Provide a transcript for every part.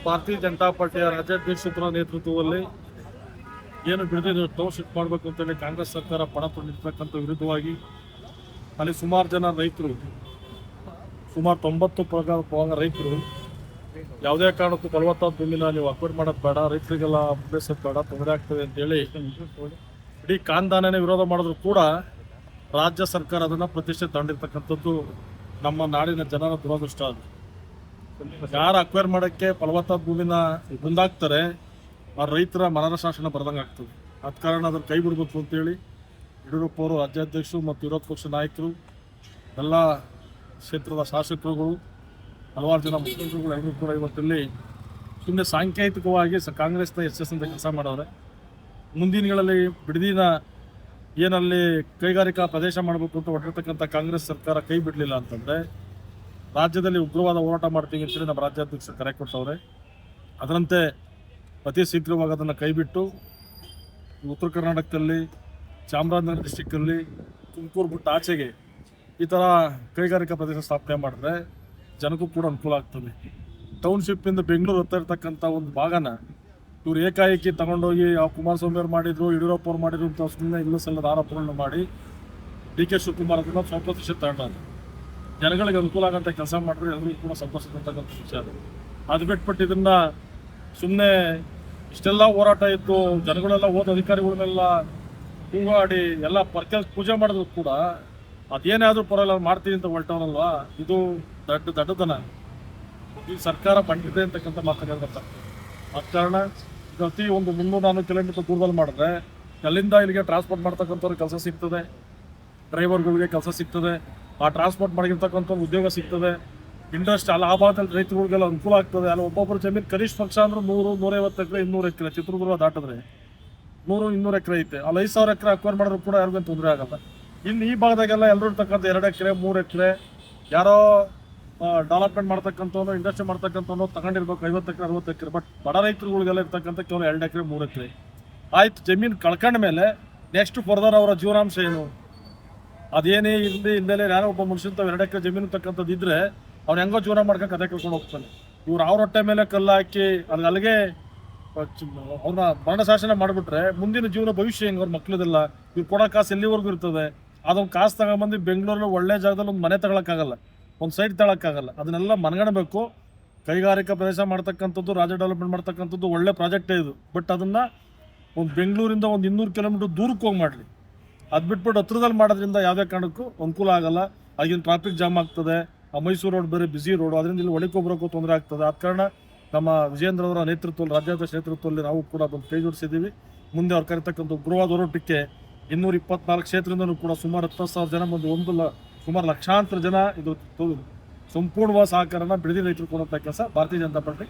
ಭಾರತೀಯ ಜನತಾ ಪಾರ್ಟಿಯ ರಾಜ್ಯಾಧ್ಯಕ್ಷರ ನೇತೃತ್ವದಲ್ಲಿ ಏನು ಬಿಡದಿ ಟೌನ್ಶಿಪ್ ಮಾಡಬೇಕು ಅಂತೇಳಿ ಕಾಂಗ್ರೆಸ್ ಸರ್ಕಾರ ಪಣ ತೊಗೊಂಡಿರ್ತಕ್ಕಂಥ ವಿರುದ್ಧವಾಗಿ ಅಲ್ಲಿ ಸುಮಾರು ಜನ ರೈತರು, ಸುಮಾರು 90% ರೈತರು ಯಾವುದೇ ಕಾರಣಕ್ಕೂ ಫಲವತ್ತಾದ ಭೂಮಿನ ನೀವು ಅಕ್ವೈರ್ ಮಾಡೋದು ಬೇಡ, ರೈತರಿಗೆಲ್ಲ ಬೆಳೆಸೋದು ಬೇಡ, ತೊಂದರೆ ಆಗ್ತದೆ ಅಂತೇಳಿ ಇಡೀ ಕಾಂದಾನೇ ವಿರೋಧ ಮಾಡಿದ್ರು ಕೂಡ ರಾಜ್ಯ ಸರ್ಕಾರ ಅದನ್ನು ಪ್ರತಿಷ್ಠೆ ತಗೊಂಡಿರ್ತಕ್ಕಂಥದ್ದು ನಮ್ಮ ನಾಡಿನ ಜನರ ದುರದೃಷ್ಟ. ಅದು ಯಾರು ಅಕ್ವೈರ್ ಮಾಡೋಕ್ಕೆ ಫಲವತ್ತಾದ ಭೂಮಿನ ಮುಂದಾಗ್ತಾರೆ ಆ ರೈತರ ಮನರ ಶಾಸನ ಬರೆದಂಗೆ ಆಗ್ತದೆ. ಆದ ಕಾರಣ ಅದನ್ನು ಕೈ ಬಿಡಬೇಕು ಅಂತೇಳಿ ಯಡಿಯೂರಪ್ಪ ಅವರು ರಾಜ್ಯಾಧ್ಯಕ್ಷರು ಮತ್ತು ವಿರೋಧ ಪಕ್ಷ ನಾಯಕರು, ಎಲ್ಲ ಕ್ಷೇತ್ರದ ಶಾಸಕರುಗಳು, ಹಲವಾರು ಜನ ಮುಖ್ಯಮಂತ್ರಿಗಳು ಎಲ್ಲರೂ ಕೂಡ ಇವತ್ತಲ್ಲಿ ಸುಮ್ಮನೆ ಸಾಂಕೇತಿಕವಾಗಿ ಕಾಂಗ್ರೆಸ್ನ ಅಂತ ಕೆಲಸ ಮಾಡವ್ರೆ. ಮುಂದಿನ ದಿನಗಳಲ್ಲಿ ಬಿಡದಿನ ಏನಲ್ಲಿ ಕೈಗಾರಿಕಾ ಪ್ರದೇಶ ಮಾಡಬೇಕು ಅಂತ ಹೊರಟಿರ್ತಕ್ಕಂಥ ಕಾಂಗ್ರೆಸ್ ಸರ್ಕಾರ ಕೈ ಬಿಡಲಿಲ್ಲ ಅಂತಂದರೆ ರಾಜ್ಯದಲ್ಲಿ ಉಗ್ರವಾದ ಹೋರಾಟ ಮಾಡ್ತೀವಿ ಅಂತೇಳಿ ನಮ್ಮ ರಾಜ್ಯಾಧ್ಯಕ್ಷರು ಕರೆ ಕೊಟ್ಟವ್ರೆ. ಅದರಂತೆ ಅತಿ ಶೀಘ್ರವಾಗಿ ಅದನ್ನು ಕೈಬಿಟ್ಟು ಉತ್ತರ ಕರ್ನಾಟಕದಲ್ಲಿ, ಚಾಮರಾಜನಗರ ಡಿಸ್ಟಿಕ್ಕಲ್ಲಿ, ತುಮಕೂರು ಬಿಟ್ಟು ಆಚೆಗೆ ಈ ಥರ ಕೈಗಾರಿಕಾ ಪ್ರದೇಶ ಸ್ಥಾಪನೆ ಮಾಡಿದ್ರೆ ಜನಕ್ಕೂ ಕೂಡ ಅನುಕೂಲ ಆಗ್ತದೆ. ಟೌನ್ಶಿಪ್ಪಿಂದ ಬೆಂಗಳೂರು ಹತ್ತ ಇರ್ತಕ್ಕಂಥ ಒಂದು ಭಾಗನ ಇವರು ಏಕಾಏಕಿ ತಗೊಂಡೋಗಿ ಕುಮಾರಸ್ವಾಮಿ ಅವ್ರು ಮಾಡಿದ್ರು, ಯಡಿಯೂರಪ್ಪ ಅವ್ರು ಮಾಡಿದ್ರು ಅಂತ ಸುಮ್ಮನೆ ಇಲ್ಲ ಸಲ್ಲದ ಆರೋಪಗಳನ್ನ ಮಾಡಿ DK ಶಿವಕುಮಾರ್ ಅದನ್ನು 100% ತಗೊಂಡ್ರು. ಜನಗಳಿಗೆ ಅನುಕೂಲ ಆಗೋಂಥ ಕೆಲಸ ಮಾಡಿದ್ರೆ ಎಲ್ಲರಿಗೂ ಕೂಡ ಸಂತೋಷ ಅಂತಕ್ಕಂಥ ವಿಷಯ. ಅದು ಬಿಟ್ಬಿಟ್ಟು ಇದನ್ನು ಸುಮ್ಮನೆ ಇಷ್ಟೆಲ್ಲ ಹೋರಾಟ ಇತ್ತು, ಜನಗಳೆಲ್ಲ ಹೋದ ಅಧಿಕಾರಿಗಳನ್ನೆಲ್ಲ ಹೂವಾಡಿ ಎಲ್ಲ ಪೂಜೆ ಮಾಡಿದ್ರು ಕೂಡ ಅದೇನೇ ಆದರೂ ಪರವಾಗಿಲ್ಲ ಮಾಡ್ತೀವಿ ಅಂತ ಹೊರಟವನಲ್ವಾ, ಇದು ದಡ್ಡತನ. ಈ ಸರ್ಕಾರ ಬಂದಿದೆ ಅಂತಕ್ಕಂಥ ಮಾತಾಡಿರ್ತ. ಆದ ಕಾರಣ ಪ್ರತಿ ಒಂದು 300-400 ಕಿಲೋಮೀಟರ್ ದೂರದಲ್ಲಿ ಮಾಡಿದ್ರೆ ಅಲ್ಲಿಂದ ಇಲ್ಲಿಗೆ ಟ್ರಾನ್ಸ್ಪೋರ್ಟ್ ಮಾಡ್ತಕ್ಕಂಥವ್ರಿಗೆ ಕೆಲಸ ಸಿಗ್ತದೆ, ಡ್ರೈವರ್ಗಳಿಗೆ ಕೆಲಸ ಸಿಗ್ತದೆ, ಆ ಟ್ರಾನ್ಸ್ಪೋರ್ಟ್ ಮಾಡಿರ್ತಕ್ಕಂಥ ಉದ್ಯೋಗ ಸಿಗ್ತದೆ, ಇಂಡಸ್ಟ್ರಿ ಅಲ್ಲಿ ಆ ಭಾಗದಲ್ಲಿ ರೈತರುಗಳಿಗೆಲ್ಲ ಅನುಕೂಲ ಆಗ್ತದೆ. ಅಲ್ಲಿ ಒಬ್ಬೊಬ್ಬರು ಜಮೀನು ಕನಿಷ್ಠ ಪಕ್ಷ ಅಂದ್ರೆ 100-150 ಎಕರೆ, 200 ಎಕರೆ, ಚಿತ್ರದುರ್ಗ ದಾಟಿದ್ರೆ 100-200 ಎಕರೆ ಐತೆ. ಅಲ್ಲಿ 5,000 ಎಕರೆ ಅಕ್ವೈರ್ ಮಾಡಿದ್ರು ಕೂಡ ಯಾರಿಗೂ ತೊಂದರೆ ಆಗಲ್ಲ. ಇನ್ನು ಈ ಭಾಗದಾಗೆಲ್ಲ ಎಲ್ಲರೂ ಇರ್ತಕ್ಕಂಥ 2 ಎಕರೆ 3 ಎಕರೆ ಯಾರೋ ಡೆವಲಪ್ಮೆಂಟ್ ಮಾಡ್ತಕ್ಕಂಥವ್ರು, ಇಂಡಸ್ಟ್ರಿ ಮಾಡ್ತಕ್ಕಂಥವ್ರು ತಗೊಂಡಿರ್ಬೇಕು 50 ಎಕರೆ 60 ಎಕರೆ. ಬಟ್ ಬಡ ರೈತರುಗಳಿಗೆಲ್ಲ ಇರ್ತಕ್ಕಂಥ ಕೇವಲ 2 ಎಕರೆ 3 ಎಕರೆ ಆಯ್ತು. ಜಮೀನು ಕಳ್ಕೊಂಡ ಮೇಲೆ ನೆಕ್ಸ್ಟ್ ಫರ್ದರ್ ಅವರ ಜೀವನಾಂಶ ಏನು? ಅದೇನೇ ಇಲ್ಲದೆ ಯಾರೋ ಒಬ್ಬ ಮನುಷ್ಯಂತ 2 ಎಕರೆ ಜಮೀನು ತಕ್ಕಂಥದ್ದು ಇದ್ರೆ ಅವ್ನು ಹೆಂಗೋ ಜೀವನ ಮಾಡ್ಕೊಂಡು ಕತೆ ಕಳ್ಕೊಂಡು ಹೋಗ್ತಾನೆ. ಇವ್ರು ಅವ್ರ ಹೊಟ್ಟೆ ಮೇಲೆ ಕಲ್ಲು ಹಾಕಿ ಅಲ್ಲಿಗೆ ಅವ್ರನ್ನ ಮರಣ ಶಾಸನ ಮಾಡಿಬಿಟ್ರೆ ಮುಂದಿನ ಜೀವನ ಭವಿಷ್ಯ ಹೆಂಗೆ? ಅವ್ರ ಮಕ್ಳದೆಲ್ಲ ಇವ್ರು ಕೊಡೋ ಕಾಸು ಎಲ್ಲಿವರೆಗೂ ಇರ್ತದೆ? ಅದೊಂದು ಕಾಸು ತಗೊಂಬಂದು ಬೆಂಗಳೂರಲ್ಲಿ ಒಳ್ಳೆ ಜಾಗದಲ್ಲಿ ಒಂದು ಮನೆ ತಗೊಳಕ್ಕಾಗಲ್ಲ, ಒಂದು ಸೈಟ್ ತಗೊಳಕ್ಕಾಗಲ್ಲ. ಅದನ್ನೆಲ್ಲ ಮನಗಣಬೇಕು. ಕೈಗಾರಿಕಾ ಪ್ರದೇಶ ಮಾಡ್ತಕ್ಕಂಥದ್ದು, ರಾಜ್ಯ ಡೆವಲಪ್ಮೆಂಟ್ ಮಾಡ್ತಕ್ಕಂಥದ್ದು ಒಳ್ಳೆ ಪ್ರಾಜೆಕ್ಟೇ ಇದು. ಬಟ್ ಅದನ್ನು ಒಂದು ಬೆಂಗಳೂರಿಂದ ಒಂದು 200 ಕಿಲೋಮೀಟರ್ ದೂರಕ್ಕೆ ಹೋಗಿ ಮಾಡಲಿ. ಅದು ಬಿಟ್ಬಿಟ್ಟು ಹತ್ರದಲ್ಲಿ ಮಾಡೋದ್ರಿಂದ ಯಾವುದೇ ಕಾರಣಕ್ಕೂ ಅನುಕೂಲ ಆಗಲ್ಲ. ಆಗಿನ ಟ್ರಾಫಿಕ್ ಜಾಮ್ ಆಗ್ತದೆ. ಆ ಮೈಸೂರು ರೋಡ್ ಬೇರೆ ಬಿಸಿ ರೋಡು, ಅದರಿಂದ ಇಲ್ಲಿ ಒಳಗೊಬ್ಬರಕ್ಕೂ ತೊಂದರೆ ಆಗ್ತದೆ. ಆದ ಕಾರಣ ನಮ್ಮ ವಿಜೇಂದ್ರ ಅವರ ನೇತೃತ್ವದಲ್ಲಿ, ರಾಜ್ಯಾಧ್ಯಕ್ಷ ನೇತೃತ್ವದಲ್ಲಿ ನಾವು ಕೂಡ ಅದನ್ನು ಕೈ ಜೋಡಿಸಿದ್ದೀವಿ. ಮುಂದೆ ಅವ್ರು ಕರೀತಕ್ಕಂಥ ಉಗ್ರವಾದ ಹೋರಾಟಕ್ಕೆ 224 ಕ್ಷೇತ್ರದಿಂದಲೂ ಕೂಡ ಸುಮಾರು 10,000 ಜನ ಬಂದು ಸುಮಾರು ಲಕ್ಷಾಂತರ ಜನ ಇದು ಸಂಪೂರ್ಣವಾದ ಸಹಕಾರನ ಬಿಡದಿ ರೈತರು ಕೊಡುವಂಥ ಕೆಲಸ ಭಾರತೀಯ ಜನತಾ ಪಾರ್ಟಿ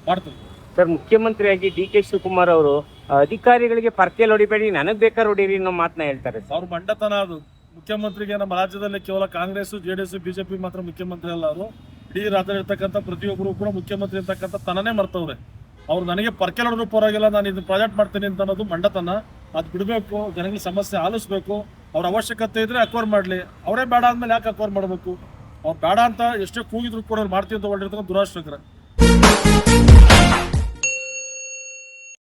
ಮಾಡ್ತದೆ. ಸರ್, ಮುಖ್ಯಮಂತ್ರಿಯಾಗಿ DK ಶಿವಕುಮಾರ್ ಅವರು ಅಧಿಕಾರಿಗಳಿಗೆ ಪರ್ಕೆಲ್ ಹೊಡಿಬೇಡಿ, ನನಗೆ ಬೇಕಾದ್ರೆ ಹೊಡೀರಿ ಅನ್ನೋ ಮಾತನ್ನ ಹೇಳ್ತಾರೆ. ಅವ್ರ ಮಂಡತನ ಅದು. ಮುಖ್ಯಮಂತ್ರಿಗೆ ನಮ್ಮ ರಾಜ್ಯದಲ್ಲಿ ಕೇವಲ ಕಾಂಗ್ರೆಸ್, JDS, BJP ಮಾತ್ರ ಮುಖ್ಯಮಂತ್ರಿ ಅಲ್ಲ. ಅವರು ಇಡೀ ರಾಜ್ಯದಲ್ಲಿ ಇರ್ತಕ್ಕಂಥ ಪ್ರತಿಯೊಬ್ಬರು ಕೂಡ ಮುಖ್ಯಮಂತ್ರಿ ಅಂತಕ್ಕಂಥ ತನನೇ ಮರ್ತವ್ರೆ. ಅವ್ರು ನನಗೆ ಪರ್ಕೆಲ್ ಹೊಡೆದ್ರು ಪರವಾಗಿಲ್ಲ, ನಾನು ಇದನ್ನು ಪ್ರಾಜೆಕ್ಟ್ ಮಾಡ್ತೀನಿ ಅಂತ ಅನ್ನೋದು ಮಂಡತನ. ಅದು ಬಿಡಬೇಕು, ಜನಗಳಿಗೆ ಸಮಸ್ಯೆ ಆಲಿಸ್ಬೇಕು. ಅವ್ರ ಅವಶ್ಯಕತೆ ಇದ್ರೆ ಅಕ್ವೈರ್ ಮಾಡಲಿ. ಅವರೇ ಬೇಡ ಅಂದಮೇಲೆ ಯಾಕೆ ಅಕ್ವೈರ್ ಮಾಡಬೇಕು? ಅವ್ರು ಬೇಡ ಅಂತ ಎಷ್ಟೇ ಕೂಗಿದ್ರು ಕೂಡ ಅವ್ರು ಮಾಡ್ತೀವಿ ಅಂತ ಹೊರಟಿರ್ತಕ್ಕಂಥ ದುರಾಶ್ರಕರ.